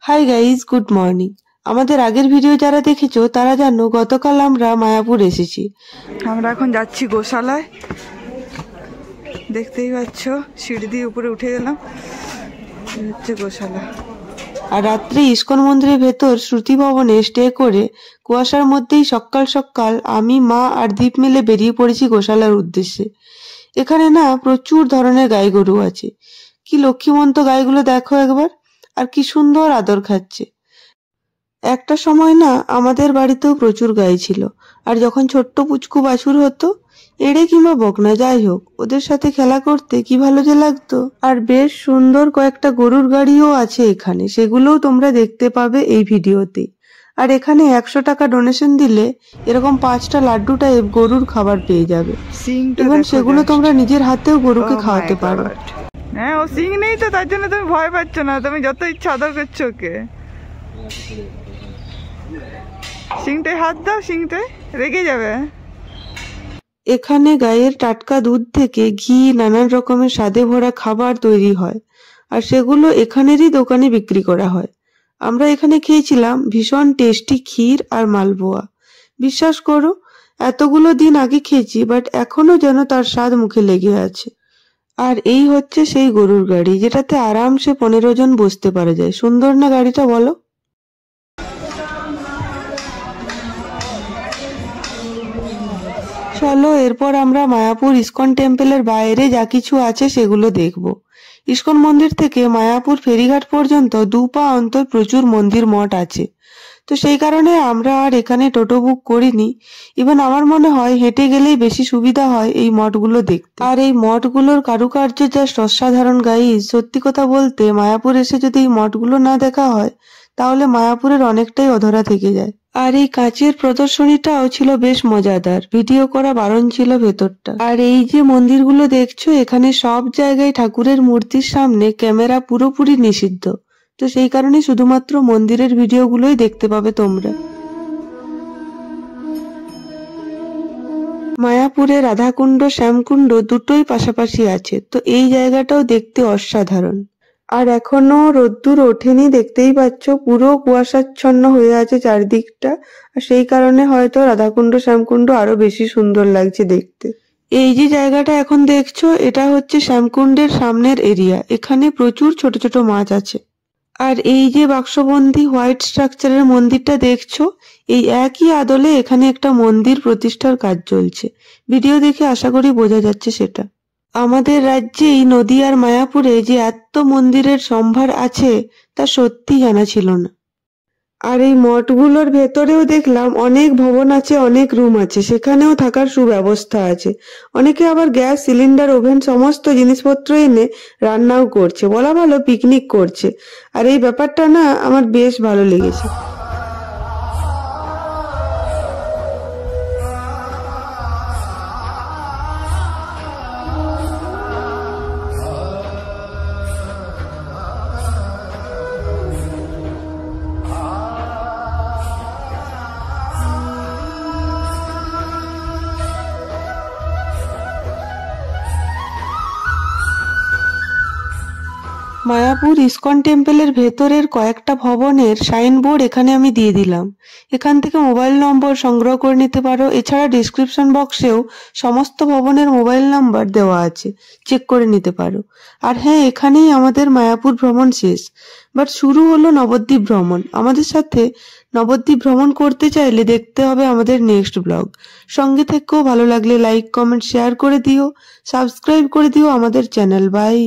Hi guys, good morning. আমাদের আগের video যারা দেখেছো তারা জানো গতকাল আমরা মায়াপুর এসেছি। আমরা এখন যাচ্ছি গোশালায়, দেখতেই পাচ্ছ সিঁড়ি দিয়ে উপরে উঠে গেলাম, হচ্ছে গোশালা। আর রাত্রে ইস্কন মন্দিরের ভেতর শ্রুতি ভবনে স্টে করে কুয়াশার মধ্যেই সকাল সকাল আমি, মা আর দীপ মিলে বেরিয়ে পড়েছি গোশালার উদ্দেশ্যে। এখানে না প্রচুর ধরনের গাই গরু আছে। কি লক্ষ্মীমন্ত গাইগুলো দেখো একবার, আর কি সুন্দর আদর খাচ্ছে। একটা সময় না আমাদের বাড়িতেও প্রচুর গাই ছিল, আর যখন ছোট্ট পুচকু বাছুর হতো, এড়ে কিংবা বকনা যাই হোক, ওদের সাথে খেলা করতে কি ভালো যে লাগতো। আর বেশ সুন্দর কয়েকটা গরুর গাড়িও আছে এখানে, সেগুলোও তোমরা দেখতে পাবে এই ভিডিওতে। আর এখানে 100 টাকা ডোনেশন দিলে এরকম 5টা লাড্ডু টাইপ গরুর খাবার পেয়ে যাবে, এবং সেগুলো তোমরা নিজের হাতেও গরুকে খাওয়াতে পারো। হ্যাঁ, ও সিং নেই তো তার জন্য তুমি ভয় পাচ্ছ না, তুমি যত ইচ্ছা আদর করছো ওকে। সিংটায় হাত দাও, সিংটায় রেগে যাবে। এখানে গায়ের টাটকা দুধ থেকে ঘি, নানান রকমের স্বাদে ভরা খাবার তৈরি হয়, আর সেগুলো এখানেরই দোকানে বিক্রি করা হয়। আমরা এখানে খেয়েছিলাম ভীষণ টেস্টি ক্ষীর আর মালপোয়া। বিশ্বাস করো, এতগুলো দিন আগে খেয়েছি, বাট এখনো যেন তার স্বাদ মুখে লেগে আছে। আর এই হচ্ছে সেই গরুর গাড়ি, যেটাতে আরামসে 15 জন বসতে পারা যায়। সুন্দর না গাড়িটা, বলো? চলো এরপর আমরা মায়াপুর ইস্কন টেম্পলের বাইরে যা কিছু আছে সেগুলো দেখব। ইস্কন মন্দির থেকে মায়াপুর ফেরিঘাট পর্যন্ত 2 পা অন্তর প্রচুর মন্দির মঠ আছে, তো সেই কারণে আমরা আর এখানে টোটো বুক করিনি। ইভেন আমার মনে হয় হেঁটে গেলেই বেশি সুবিধা হয় এই মঠগুলো দেখতে। আর এই মঠগুলোর কারুকার্য জাস্ট অসাধারণ গাইজ। সত্যি কথা বলতে মায়াপুর এসে যদি এই মঠগুলো না দেখা হয় তাহলে মায়াপুরের অনেকটাই অধরা থেকে যায়। আর এই কাঁচের প্রদর্শনীটাও ছিল বেশ মজাদার, ভিডিও করা বারণ ছিল ভেতরটা। আর এই যে মন্দিরগুলো দেখছো, এখানে সব জায়গায় ঠাকুরের মূর্তির সামনে ক্যামেরা পুরোপুরি নিষিদ্ধ, তো সেই কারণে শুধুমাত্র মন্দিরের ভিডিওগুলোই দেখতে পাবে তোমরা। মায়াপুরে রাধাকুণ্ড, শ্যামকুণ্ড দুটোই পাশাপাশি আছে, তো এই জায়গাটাও দেখতে অসাধারণ। আর এখনো রোদ্দুর ওঠেনি, দেখতেই পাচ্ছ পুরো কুয়াশাচ্ছন্ন হয়ে আছে চারিদিকটা, আর সেই কারণে হয়তো রাধাকুণ্ড, শ্যামকুণ্ড আরো বেশি সুন্দর লাগছে দেখতে। এই যে জায়গাটা এখন দেখছো, এটা হচ্ছে শ্যামকুণ্ডের সামনের এরিয়া। এখানে প্রচুর ছোট ছোট মাছ আছে। আর এই যে বাক্সবন্দি হোয়াইট স্ট্রাকচারের মন্দিরটা দেখছো, এই একই আদলে এখানে একটা মন্দির প্রতিষ্ঠার কাজ চলছে। ভিডিও দেখে আশা করি বোঝা যাচ্ছে সেটা। আমাদের রাজ্যেই নদীয়ার মায়াপুরে যে এত মন্দিরের সম্ভার আছে তা সত্যি জানা ছিল না। আর এই মঠগুলোর ভেতরেও দেখলাম অনেক ভবন আছে, অনেক রুম আছে, সেখানেও থাকার সুব্যবস্থা আছে। অনেকে আবার গ্যাস সিলিন্ডার, ওভেন সমস্ত জিনিসপত্র এনে রান্নাও করছে, বলা ভালো পিকনিক করছে। আর এই ব্যাপারটা না আমার বেশ ভালো লেগেছে। মায়াপুর ইস্কন টেম্পলের ভেতরের কয়েকটা ভবনের সাইনবোর্ড এখানে আমি দিয়ে দিলাম। এখান থেকে মোবাইল নম্বর সংগ্রহ করে নিতে পারো। এছাড়া ডিসক্রিপশন বক্সেও সমস্ত ভবনের মোবাইল নাম্বার দেওয়া আছে, চেক করে নিতে পারো। আর হ্যাঁ, এখানেই আমাদের মায়াপুর ভ্রমণ শেষ, বাট শুরু হলো নবদ্বীপ ভ্রমণ। আমাদের সাথে নবদ্বীপ ভ্রমণ করতে চাইলে দেখতে হবে আমাদের নেক্সট ব্লগ। সঙ্গে থেকেও ভালো লাগলে লাইক, কমেন্ট, শেয়ার করে দিও, সাবস্ক্রাইব করে দিও আমাদের চ্যানেল। বাই।